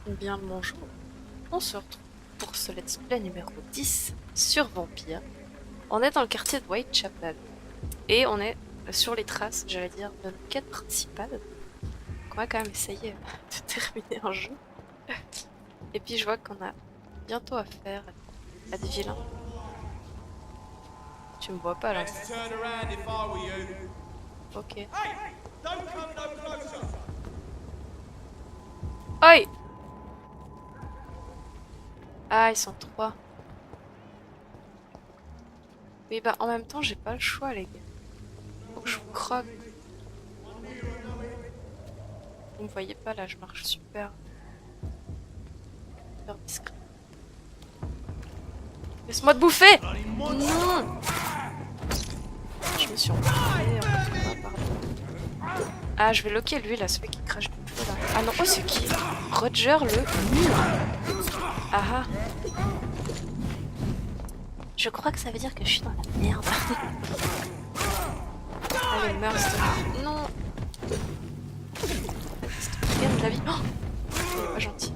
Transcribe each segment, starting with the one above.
Bien le bonjour, on se retrouve pour ce let's play numéro 10 sur Vampire. On est dans le quartier de Whitechapel et on est sur les traces, j'allais dire, de notre quête principale. On va quand même essayer de terminer un jeu. Et puis je vois qu'on a bientôt affaire à des vilains. Tu me vois pas là? Ok. Oi! Ah, ils sont trois. Oui, bah en même temps, j'ai pas le choix, les gars. Faut que je vous croque. Vous me voyez pas là, je marche super discret. Laisse-moi te bouffer! Non! Je me suis envoyée. Ah, je vais loquer lui là, celui qui crache du feu là. Ah non, oh, c'est qui? Roger le mur. Ah ah. Je crois que ça veut dire que je suis dans la merde. Allez, meurs, s'il te plaît. Non! Regarde la vie. Oh, il est pas gentil.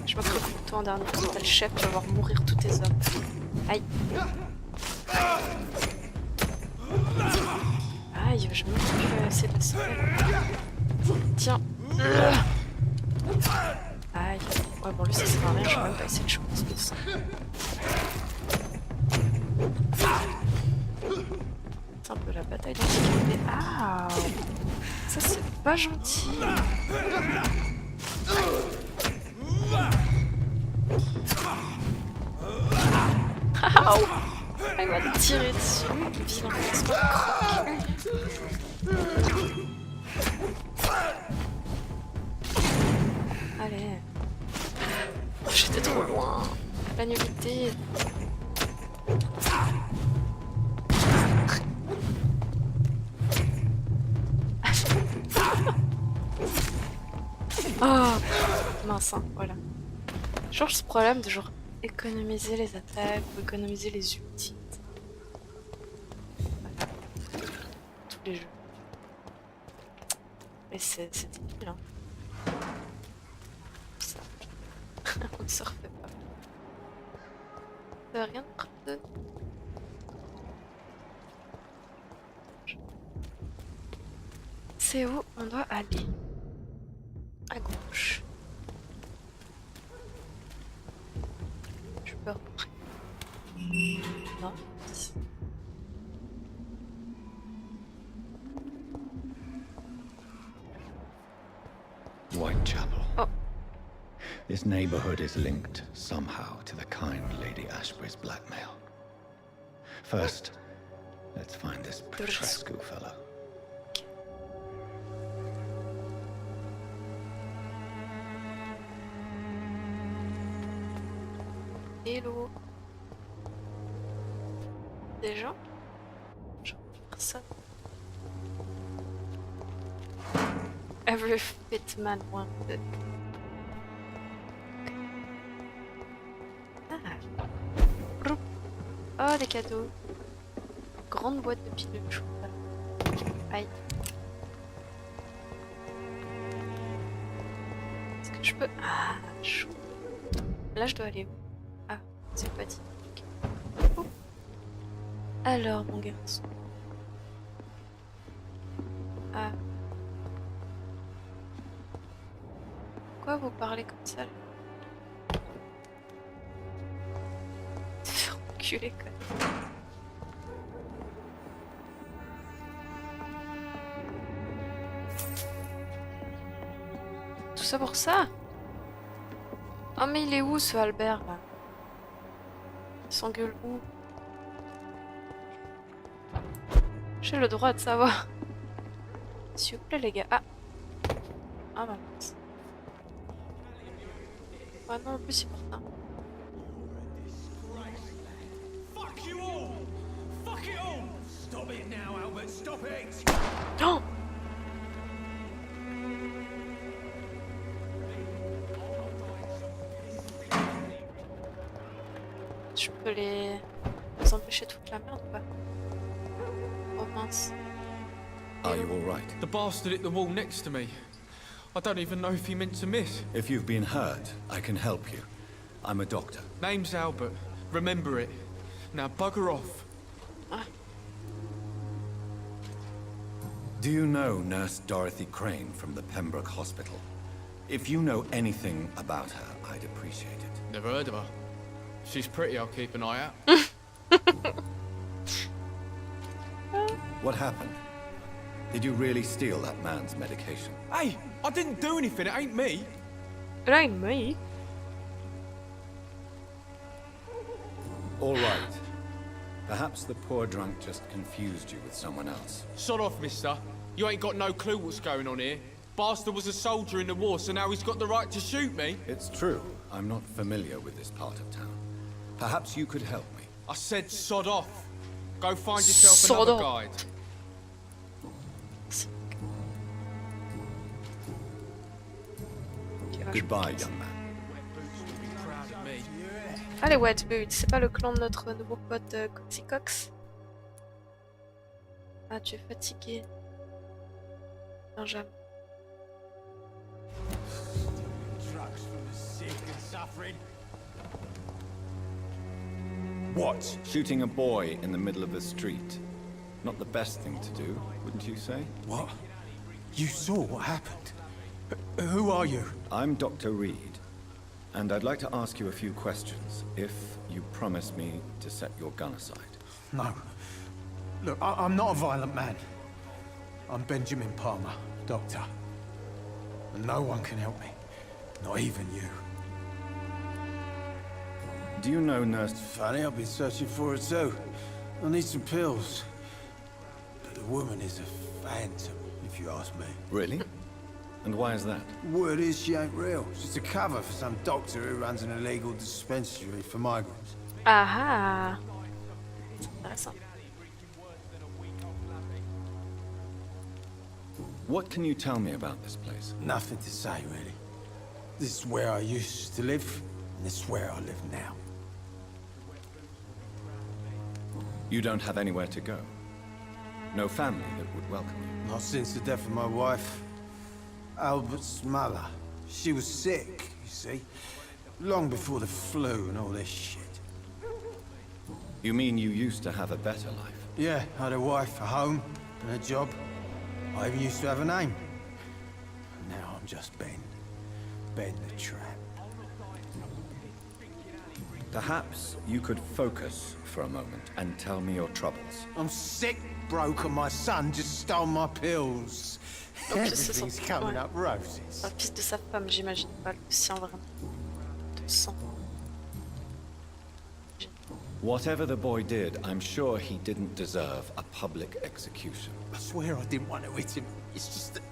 Je me crois que toi en dernier. T'as le chef, tu vas voir mourir tous tes hommes. Aïe. Aïe, je me dis que c'est la seule. Tiens. Aïe. Ouais, bon, lui, ça sert à rien, je vais même pas essayer de choper ce sang. C'est un peu la bataille d'antiquité. Ah! Ça, c'est pas gentil. Ah! Il m'a tiré dessus. Vilain, laisse-moi croquer. Allez. J'étais trop loin. La nullité. Oh, mince, hein, voilà. Genre ce problème de genre économiser les attaques ou économiser les ultis. Voilà. Tous les jeux. Et c'est difficile, hein. Ça. On ne se refait pas. Ça veut rien de... C'est où on doit aller? À gauche. Je peux rentrer. Non. Whitechapel. Oh. This neighborhood is linked somehow to the kind Lady Ashbury's blackmail. First, let's find this Petrescu fella. Hello. Des gens? Genre personne. Every fit man wanted. Ah. Oh, des cadeaux. Grande boîte de pilules chocolat. Aïe. Est-ce que je peux... Ah, chaud. Là, je dois aller où? Ah, c'est pas dit. Okay. Oh. Alors, mon garçon. Ah. Pourquoi vous parlez comme ça? Te faire enculer, quoi. Tout ça pour ça? Oh, mais il est où ce Albert là? Il s'engueule où? J'ai le droit de savoir. S'il vous plaît, les gars. Ah! Ah, bah mince. Ah non, en plus, c'est pour ça. Non! Je peux les empêcher toute la merde ou pas? Oh mince. Are you all right? The bastard hit the wall next to me. I don't even know if he meant to miss. If you've been hurt, I can help you. I'm a doctor. Name's Albert. Remember it. Now bugger off. Do you know Nurse Dorothy Crane from the Pembroke Hospital? If you know anything about her, I'd appreciate it. Never heard of her. She's pretty, I'll keep an eye out. What happened? Did you really steal that man's medication? Hey, I didn't do anything, it ain't me. It ain't me. All right. Perhaps the poor drunk just confused you with someone else. Sod off, mister. You ain't got no clue what's going on here. Bastard was a soldier in the war, so now he's got the right to shoot me. It's true. I'm not familiar with this part of town. Perhaps you could help me. I said sod off. Go find yourself Sod another off. guide. Goodbye, young man. Allez, Whitechapel, c'est pas le clan de notre nouveau pote Coxy Cox? Ah, tu es fatigué. Benjamin. What? Shooting a boy in the middle of the street. Not the best thing to do, wouldn't you say? What? You saw what happened? Who are you? I'm Dr. Reed, and I'd like to ask you a few questions, if you promise me to set your gun aside. No. Look, I'm not a violent man. I'm Benjamin Palmer, doctor. And no one can help me. Not even you. Do you know Nurse... Funny, I've been searching for her too. I need some pills. But the woman is a phantom, if you ask me. Really? And why is that? Word is she ain't real. She's a cover for some doctor who runs an illegal dispensary for migrants. Ah ah. Intéressant. What can you tell me about this place? Nothing to say, really. This is where I used to live, and this is where I live now. You don't have anywhere to go? No family that would welcome you? Not since the death of my wife, Albert's mother. She was sick, you see. Long before the flu and all this shit. You mean you used to have a better life? Yeah, I had a wife, a home, and a job. I even used to have a name. Now I'm just Ben. Ben the Tramp. Perhaps you could focus for a moment and tell me your troubles. I'm sick, broke, and my son just stole my pills. Donc c'est son... Everything's coming ouais. up roses. Un fils de sa femme, j'imagine pas le sien vraiment. De sang. Whatever the boy did, I'm sure he didn't deserve a public execution. I swear I didn't want to hit him. It's just that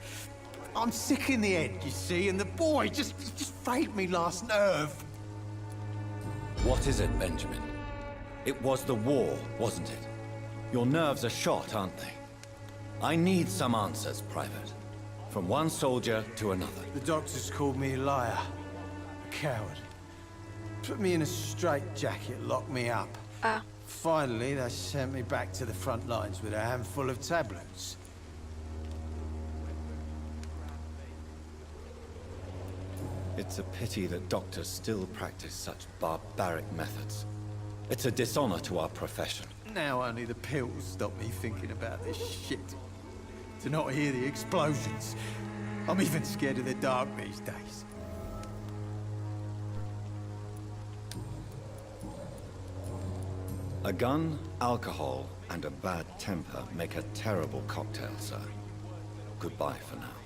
I'm sick in the head, you see, and the boy just frayed me last nerve. What is it, Benjamin? It was the war, wasn't it? Your nerves are shot, aren't they? I need some answers, Private. From one soldier to another. The doctors called me a liar, a coward. Put me in a straitjacket, locked me up. Ah. Finally, they sent me back to the front lines with a handful of tablets. It's a pity that doctors still practice such barbaric methods. It's a dishonor to our profession. Now only the pills stop me thinking about this shit. To not hear the explosions. I'm even scared of the dark these days. A gun, alcohol, and a bad temper make a terrible cocktail, sir. Goodbye for now.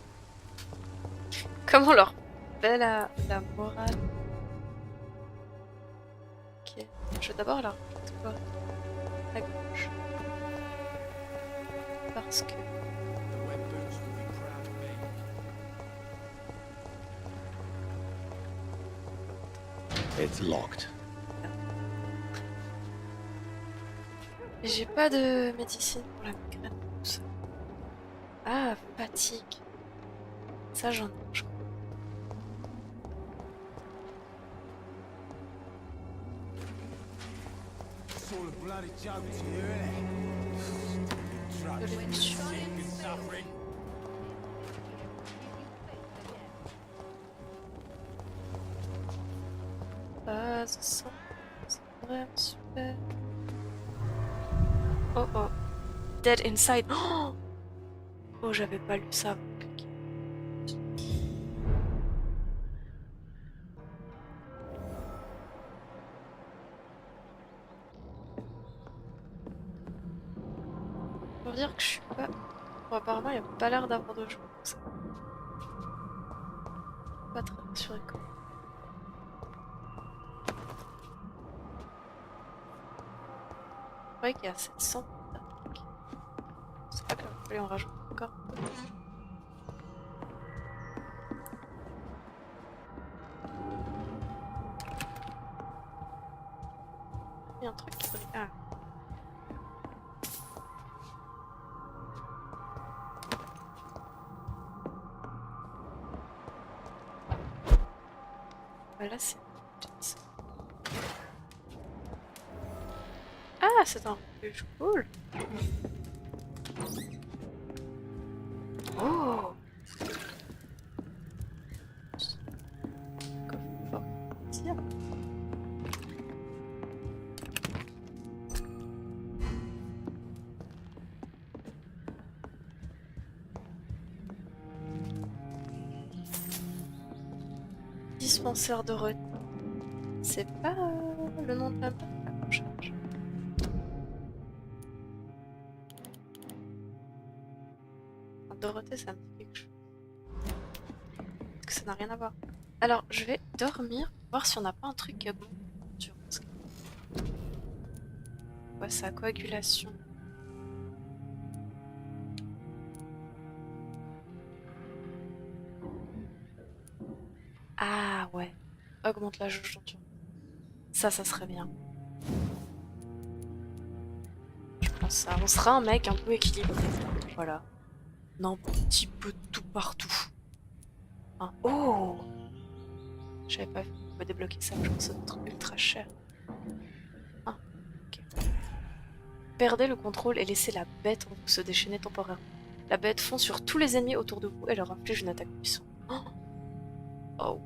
Comment leur fait la morale? Ok. Je vais d'abord la remettre à gauche. Parce que... It's locked. J'ai pas de médecine pour la migraine. Tout ça. Ah, fatigue. Ça j'en ai, je crois. traces de sang. C'est vraiment super. Oh oh. Dead inside. Oh, oh j'avais pas lu ça. Pour dire que je suis pas... Bon, apparemment il n'y a pas l'air d'avoir de joueurs comme ça. Pas très rassuré quand même. Je croyais qu'il y a 700. C'est pas grave, allez on rajoute encore. Il y a un truc qui brille. Ah. Là c'est... Ah c'est un refuge cool. Oh. Tiens. Dispensaire de re... C'est pas le nom de la map qu'on cherche. Dorothée, ça me dit quelque chose. Parce que ça n'a rien à voir. Alors, je vais dormir, voir si on n'a pas un truc bon. Ouais, ça, coagulation. Ah ouais. Augmente la jauge d'endurance. Ça serait bien. Je pense ça. On sera un mec un peu équilibré. Voilà. Non, un petit peu de tout partout. Hein. Oh! J'avais pas vu qu'on pouvait débloquer ça, je pense que ça doit être ultra cher. Ah, ok. Perdez le contrôle et laissez la bête en vous se déchaîner temporairement. La bête fond sur tous les ennemis autour de vous et leur inflige une attaque puissante. Oh.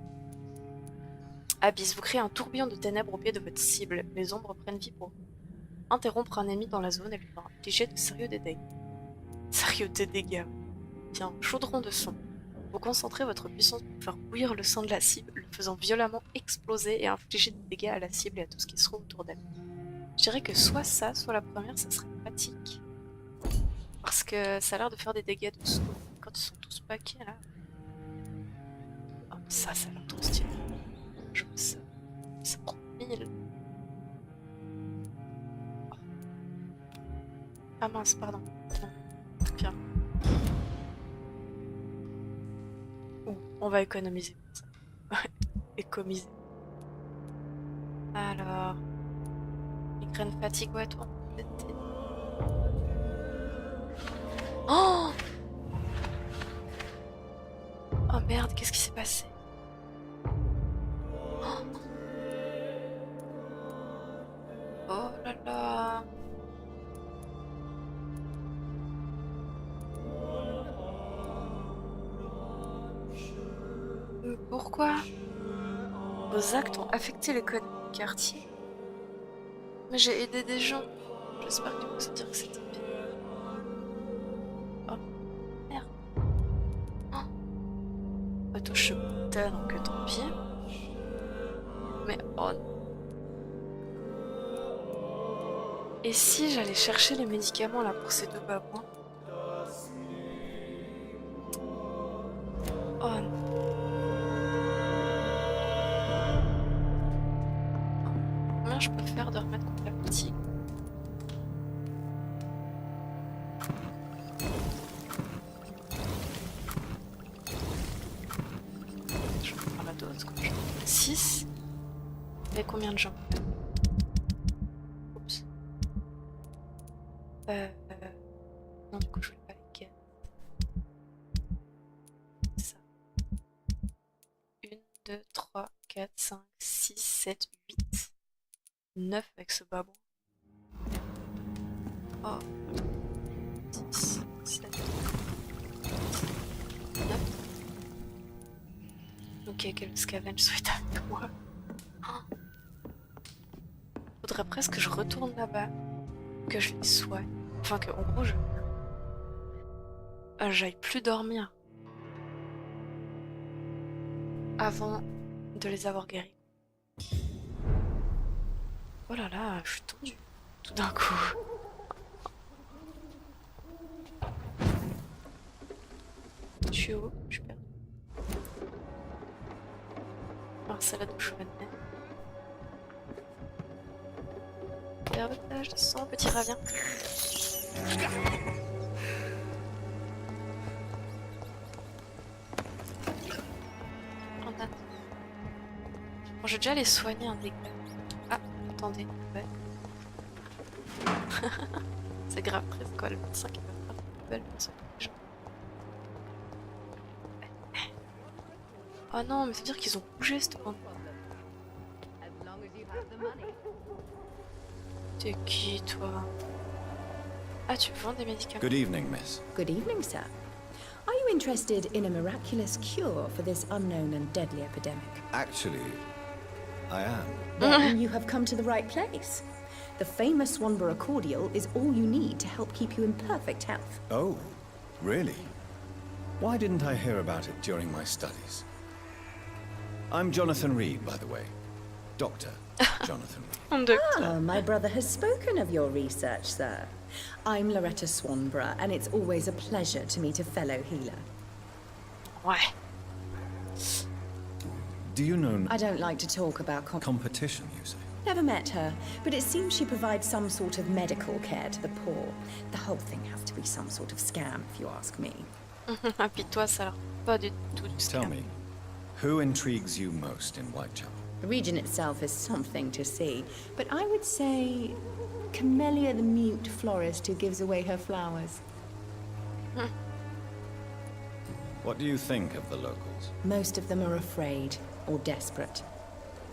Abyss, vous créez un tourbillon de ténèbres au pied de votre cible. Les ombres prennent vie pour interrompre un ennemi dans la zone et lui infliger de sérieux dégâts. Sérieux dégâts. Bien, chaudron de son. Vous concentrez votre puissance pour faire bouillir le sang de la cible, le faisant violemment exploser et infliger des dégâts à la cible et à tout ce qui se trouve autour d'elle. Je dirais que soit ça, soit la première, ça serait pratique. Parce que ça a l'air de faire des dégâts dessous. Quand ils sont tous paquets là. Oh, ça a l'air trop stylé. Je veux ça. Ça prend 1000. Oh. Ah mince, pardon. Non. Bien. On va économiser pour ça. Économiser. Alors. Migraine, fatigue, ouais, toi. Oh! Oh merde, qu'est-ce qui s'est passé? Oh là là. Pourquoi? Vos actes ont affecté l'économie du quartier. Mais j'ai aidé des gens. J'espère que tu peux se dire que c'était bien. Oh merde. Oh. Touche putain, donc tant pis. Mais oh. Et si j'allais chercher les médicaments là pour ces deux babouins? Oh non. Comment je peux faire de remettre contre la fatigue? Je vais prendre la dose quand je... 6. Et combien de gens? Oups. Non, du coup, je voulais pas les gagner. Ça. 1, 2, 3, 4, 5, 6, 7, 8. 9 avec ce babon. Oh. 10, 7, 9. Ok, que le scavenge soit avec moi. Oh. Faudrait presque que je retourne là-bas, que je les soigne. Enfin, que, en gros, j'aille plus dormir avant de les avoir guéris. Oh là là, je suis tendue tout d'un coup. Je suis où? Je suis perdue. Alors, c'est la douche maintenant. Herbetage de sang, petit ravien. On a... Bon, j'ai déjà les soigner un dégât. Ah, attendez, ouais. C'est grave, presque quoi, le 25 il va faire une belle personne. Oh non, mais ça veut dire qu'ils ont bougé cette bande. T'es qui, toi? Ah, tu vends des médicaments? Good evening, miss. Good evening, sir. Are you interested in a miraculous cure for this unknown and deadly epidemic? Actually, I am. Then you have come to the right place. The famous Swanborough cordial is all you need to help keep you in perfect health. Oh, really? Why didn't I hear about it during my studies? I'm Jonathan Reed, by the way. Dr. Jonathan Reed. Ah, my brother has spoken of your research, sir. I'm Loretta Swanborough, and it's always a pleasure to meet a fellow healer. Ouais. Do you know I don't like to talk about competition, you say? Never met her, but it seems she provides some sort of medical care to the poor. The whole thing has to be some sort of scam, if you ask me. Ah, puis toi, ça a l'air pas du tout du Tell scam. me, who intrigues you most in Whitechapel? The region itself is something to see, but I would say Camellia the mute florist who gives away her flowers. What do you think of the locals? Most of them are afraid or desperate.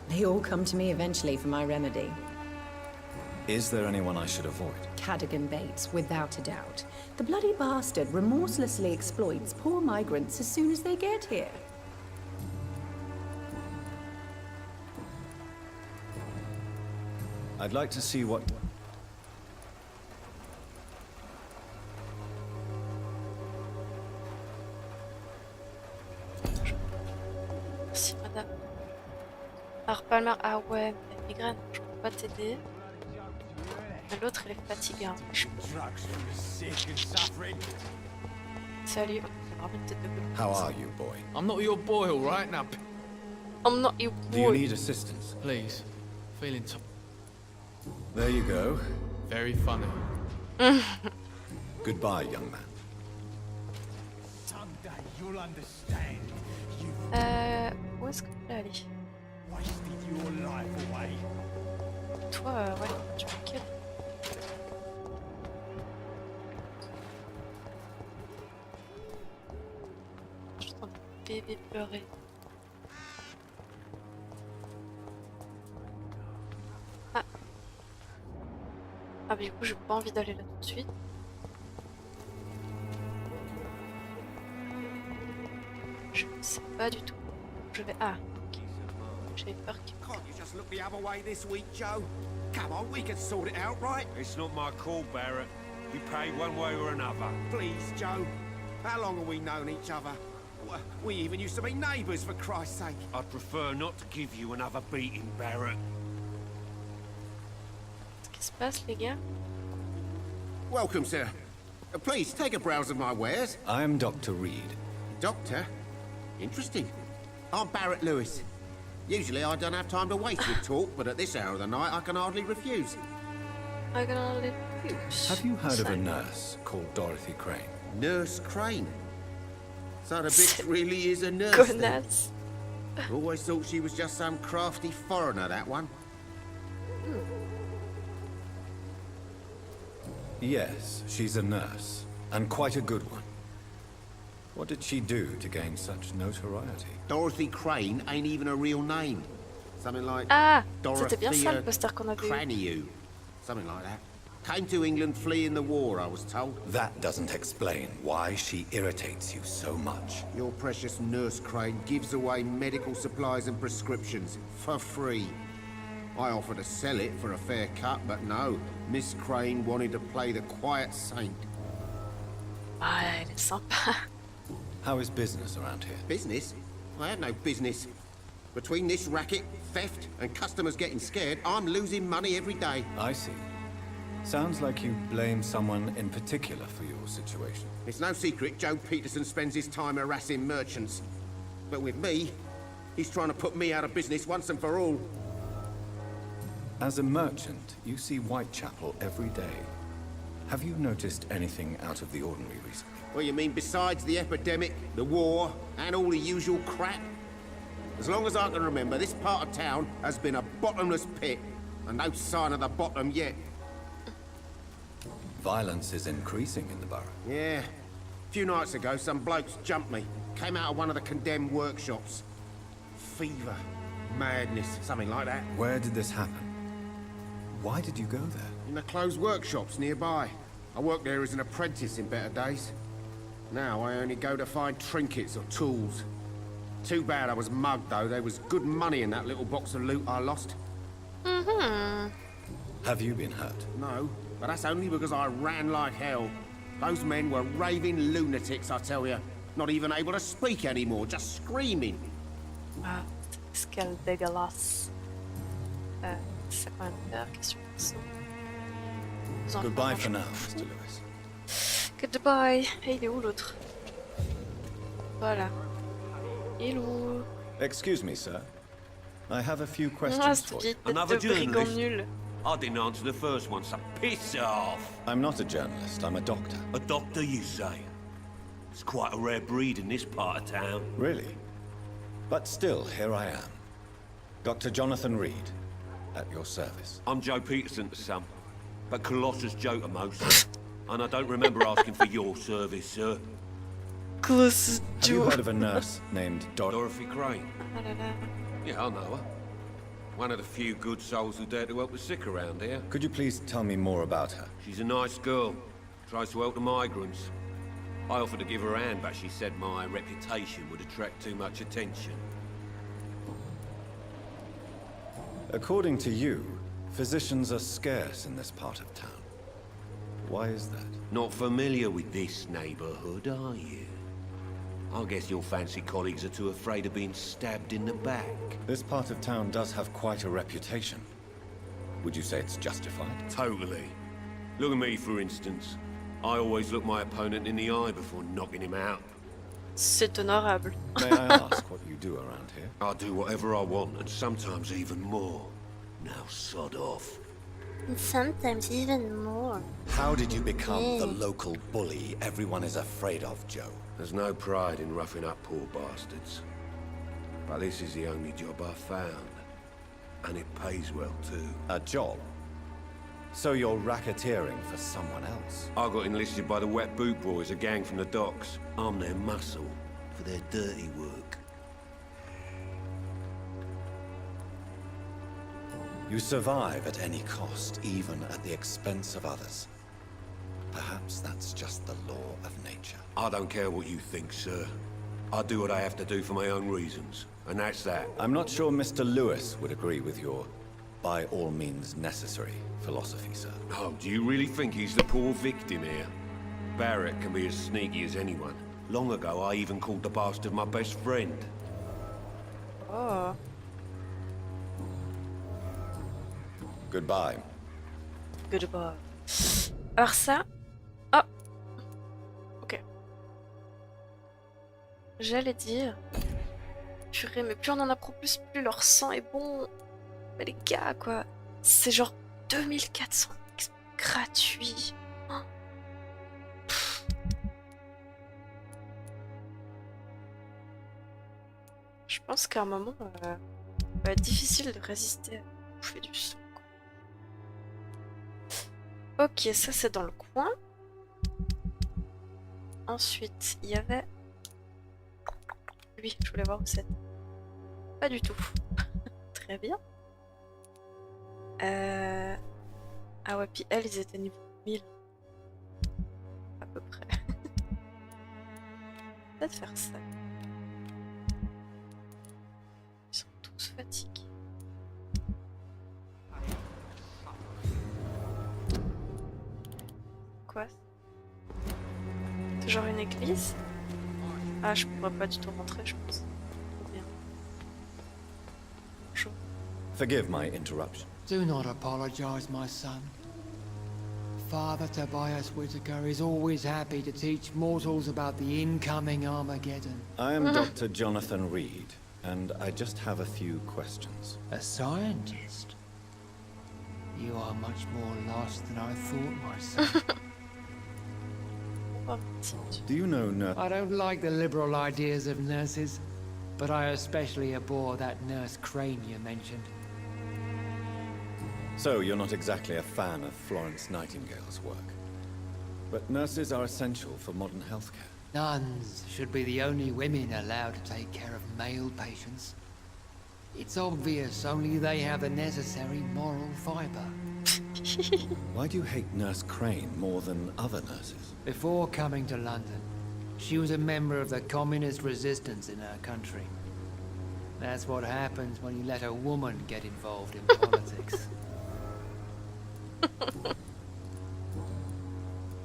They all come to me eventually for my remedy. Is there anyone I should avoid? Cadogan Bates, without a doubt. The bloody bastard remorselessly exploits poor migrants as soon as they get here. I'd like to see what... Merci, madame. Alors, Palmer, ah ouais, mais la migraine, je peux pas t'aider. Mais l'autre, il est fatigué. Hein. Salut. Vraiment une tête de gueule. How are you, boy? I'm not your boy, all right? Now, I'm not your Do you boy. need assistance? please. Feeling There you go. very funny. Goodbye, young man. Someday you'll understand. Où est-ce que tu peux aller? Wasted your life away. Toi, ouais, tu me quittes. J'entends un bébé pleurer. Ah. Ah, mais du coup, j'ai pas envie d'aller là tout de suite. Je ne sais pas du tout. Je vais. Ah, ok. J'avais peur qu'il. Can't you just look the other way this week, Joe? Come on, we can sort it out, right? It's not my call, Barrett. You pay one way or another. Please, Joe. How long have we known each other? We even used to be neighbours, for Christ's sake. I'd prefer not to give you another beating, Barrett. Qu'est-ce qui se passe, les gars? Welcome, sir. Please, take a browse of my wares. I am Dr. Reed. Doctor? Interesting. I'm Barrett Lewis. Usually I don't have time to waste with talk, but at this hour of the night I can hardly refuse. I'm gonna refuse. Have you heard of a nurse called Dorothy Crane? Nurse Crane. So the bitch really is a nurse then. Connasse. Always thought she was just some crafty foreigner, that one. Yes, she's a nurse, and quite a good one. What did she do to gain such notoriety? Dorothy Crane ain't even a real name. Something like Ah, c'était bien ça le Dorothea poster qu'on avait eu. Craneau. Something like that. Came to England fleeing the war, I was told. That doesn't explain why she irritates you so much. Your precious Nurse Crane gives away medical supplies and prescriptions for free. I offered to sell it for a fair cut, but no. Miss Crane wanted to play the quiet saint. Ah, elle est sympa. How is business around here? Business? I had no business. Between this racket, theft, and customers getting scared, I'm losing money every day. I see. Sounds like you blame someone in particular for your situation. It's no secret Joe Peterson spends his time harassing merchants. But with me, he's trying to put me out of business once and for all. As a merchant, you see Whitechapel every day. Have you noticed anything out of the ordinary recently? What you mean besides the epidemic, the war, and all the usual crap? As long as I can remember, this part of town has been a bottomless pit, and no sign of the bottom yet. Violence is increasing in the borough. Yeah. A few nights ago, some blokes jumped me. Came out of one of the condemned workshops. Fever, madness, something like that. Where did this happen? Why did you go there? In the closed workshops nearby. I worked there as an apprentice in better days. Now I only go to find trinkets or tools. Too bad I was mugged, though. There was good money in that little box of loot I lost. Have you been hurt? No, but that's only because I ran like hell. Those men were raving lunatics, I tell you. Not even able to speak anymore, just screaming. Ah, quelle dégueulasse. C'est quoi une peur? Qu'est-ce que c'est? Goodbye for now, Mr. Lewis. Goodbye. Et il est où l'autre? Voilà. Il est où? Excuse me, sir. I have a few Ah, questions cette for you. vieille tête Another de brigand journalist? nul. I didn't answer the first one, so piss off. I'm not a journalist, I'm a doctor. A doctor, you say? It's quite a rare breed in this part of town. Really? But still, here I am. Dr. Jonathan Reed, at your service. I'm Joe Peterson to some, but Colossus Joe to most. And I don't remember asking for your service, sir. Close Have you heard of a nurse named Dorothy Crane? Ah là là. Yeah, I know her. One of the few good souls who dare to help the sick around here. Could you please tell me more about her? She's a nice girl. Tries to help the migrants. I offered to give her a hand, but she said my reputation would attract too much attention. According to you, physicians are scarce in this part of town. Why is that? Not familiar with this neighborhood, are you? I guess your fancy colleagues are too afraid of being stabbed in the back. This part of town does have quite a reputation. Would you say it's justified? Totally. Look at me, for instance. I always look my opponent in the eye before knocking him out. C'est honorable. May I ask what you do around here? I do whatever I want, and sometimes even more. Now sod off. Sometimes even more. How did you become the local bully everyone is afraid of, Joe? There's no pride in roughing up poor bastards. But this is the only job I've found. And it pays well, too. A job? So you're racketeering for someone else? I got enlisted by the Wet Boot Boys, a gang from the docks. I'm their muscle for their dirty work. You survive at any cost, even at the expense of others. Perhaps that's just the law of nature. I don't care what you think, sir. I do what I have to do for my own reasons. And that's that. I'm not sure Mr. Lewis would agree with your by all means necessary philosophy, sir. Oh, do you really think he's the poor victim here? Barrett can be as sneaky as anyone. Long ago, I even called the bastard my best friend. Oh. Goodbye. Goodbye. Alors ça... Ah. Ok. J'allais dire... Purée, mais plus on en apprend plus leur sang est bon. Mais les gars, quoi. C'est genre 2400 X gratuit. Oh. Je pense qu'à un moment, ça va être difficile de résister à bouffer du sang. Ok, ça c'est dans le coin. Ensuite, il y avait... Lui, je voulais voir où c'est. Pas du tout. Très bien. Ah ouais, puis elles, ils étaient niveau 1000. À peu près. Peut-être faire ça. Ils sont tous fatigués. quoi? C'est genre une église? Ah, je pourrais pas du tout rentrer, je pense. Ou bien. Bonjour. Forgive my interruption. Do not apologize, my son. Father Tobias Whitaker is always happy to teach mortals about the incoming Armageddon. I am Dr. Jonathan Reed, and I just have a few questions. A scientist? You are much more lost than I thought, my son. Oh, petit. Do you know Nurse... I don't like the liberal ideas of nurses, but I especially abhor that Nurse Crane you mentioned. So, you're not exactly a fan of Florence Nightingale's work. But nurses are essential for modern healthcare. Nuns should be the only women allowed to take care of male patients. It's obvious only they have the necessary moral fiber. Why do you hate Nurse Crane more than other nurses? Before coming to London, she was a member of the communist resistance in her country. That's what happens when you let a woman get involved in politics.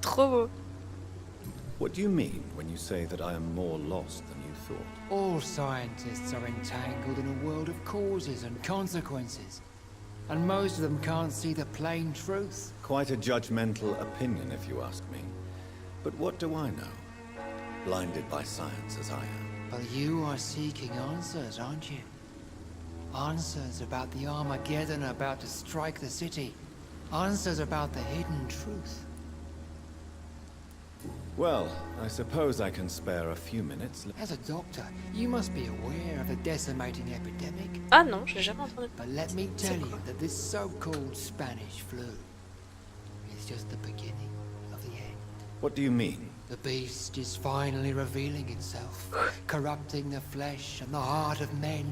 Trop beau. What do you mean when you say that I am more lost than you thought? All scientists are entangled in a world of causes and consequences, and most of them can't see the plain truth. Quite a judgmental opinion, if you ask me. But what do I know? Blinded by science as I am. But you are seeking answers, aren't you? Answers about the Armageddon about to strike the city. Answers about the hidden truth. Well, I suppose I can spare a few minutes. As a doctor, you must be aware of the decimating epidemic. Ah non, j'ai jamais entendu. But let me tell you that this so-called Spanish flu is just the beginning of the end. What do you mean? The beast is finally revealing itself, corrupting the flesh and the heart of men.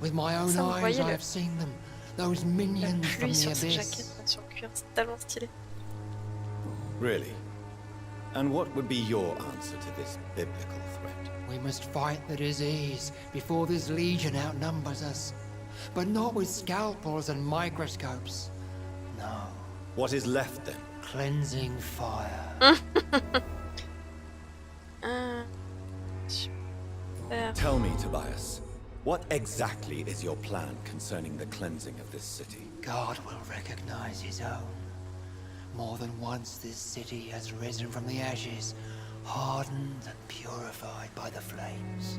With my own Ça me eyes, voyait I le- have seen them. Those La minions from pluie the sur ses abyss. jaquettes, là, sur le cuir, c'est tellement stylé. Really? And what would be your answer to this biblical threat? We must fight the disease before this legion outnumbers us. But not with scalpels and microscopes. No, What is left then? cleansing fire. Super. Tell me, Tobias, what exactly is your plan concerning the cleansing of this city? God will recognize his own. More than once this city has risen from the ashes, hardened and purified by the flames.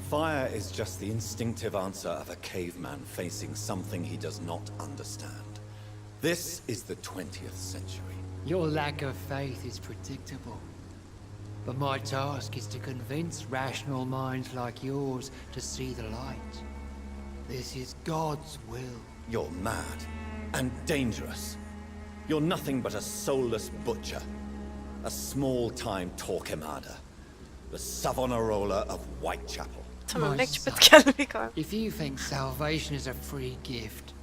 Fire is just the instinctive answer of a caveman facing something he does not understand. This is the 20th century. Your lack of faith is predictable. But my task is to convince rational minds like yours to see the light. This is God's will. You're mad and dangerous. You're nothing but a soulless butcher. A small-time Torquemada. The Savonarola of Whitechapel. Putain, mais My mec, tu peux te son. calmer quand même. If you think salvation is a free gift,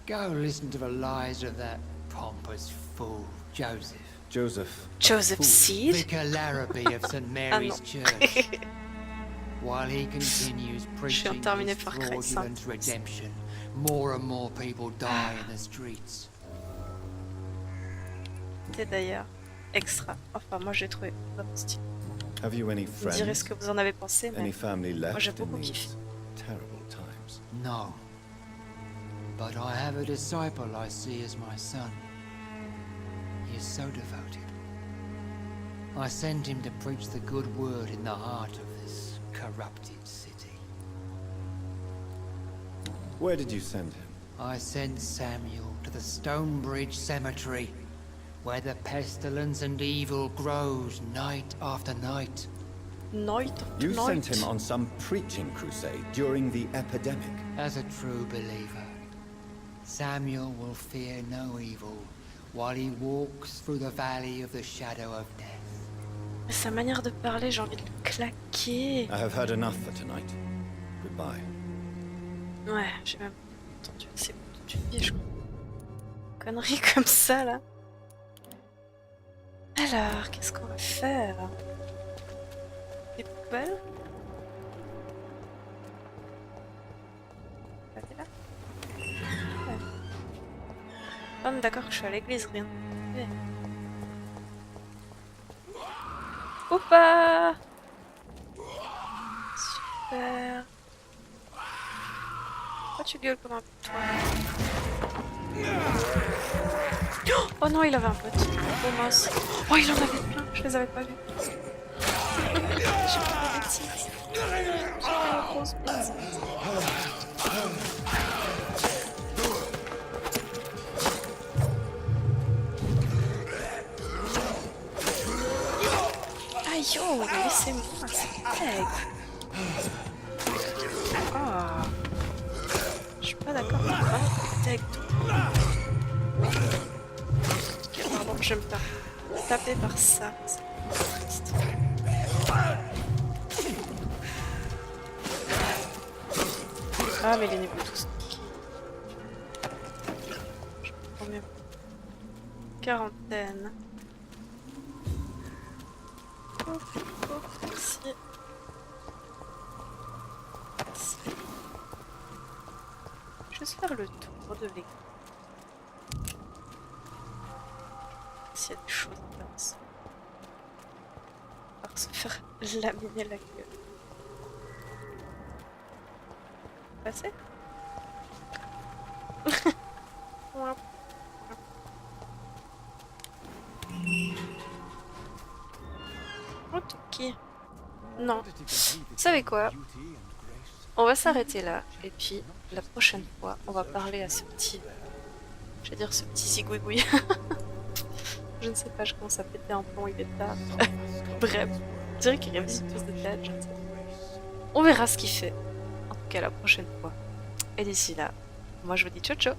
go listen to the lies of that pompous fool, Joseph. Joseph fool. Seed? Vicar Larrabee of St. Mary's non. Church. While he continues preaching terminé his par Christ fraudulent Saint. redemption, more and more people die in the streets. C'était d'ailleurs extra. Enfin, moi j'ai trouvé vraiment stylé. Have you any Vous me direz ce friends? que vous en avez pensé, mais Any family left j'ai in beaucoup these kiffé. terrible times? No. But I have a disciple I see as my son. He is so devoted. I sent him to preach the good word in the heart of this corrupted city. Where did you send him? I sent Samuel to the Stonebridge Cemetery, where the pestilence and evil grows night after night. Night You night. sent him on some preaching crusade during the epidemic. As a true believer, Samuel will fear no evil while he walks through the valley of the shadow of death. Mais sa manière de parler, j'ai envie de le claquer. I have heard enough for tonight. Goodbye. Ouais, j'ai même entendu assez toute une vie, je crois. Conneries comme ça, là. Alors, qu'est-ce qu'on va faire? Des poubelles? Elle est là? Ouais. Ah, mais d'accord que je suis à l'église, rien. Ouais. Oupa! Super. Pourquoi tu gueules comme un putois? Oh non, il avait un pote. Oh mince. Oh, il en avait plein, je les avais pas vus. J'ai fait une bêtise. J'ai une grosse bêtise. Aïe yo, laissez-moi, c'est deg. Ah. Je suis pas d'accord, c'est vraiment deg. Ok, pardon, je vais me faire taper par ça. Ah, mais les niveaux tous. Je comprends mieux. Quarantaine. Ici. Ici. Juste faire le tour de l'église. S'il y a des choses intéressantes. À part se faire laminer la gueule. Passer. Ok. Non. Vous savez quoi? On va s'arrêter là. Et puis, la prochaine fois, on va parler à ce petit... Je vais dire ce petit zigouigoui. Je ne sais pas, je commence à péter un plomb, il est tard. Bref, je dirais qu'il révise tous de tête, je ne sais pas. On verra ce qu'il fait. En tout cas, la prochaine fois. Et d'ici là, moi je vous dis ciao ciao.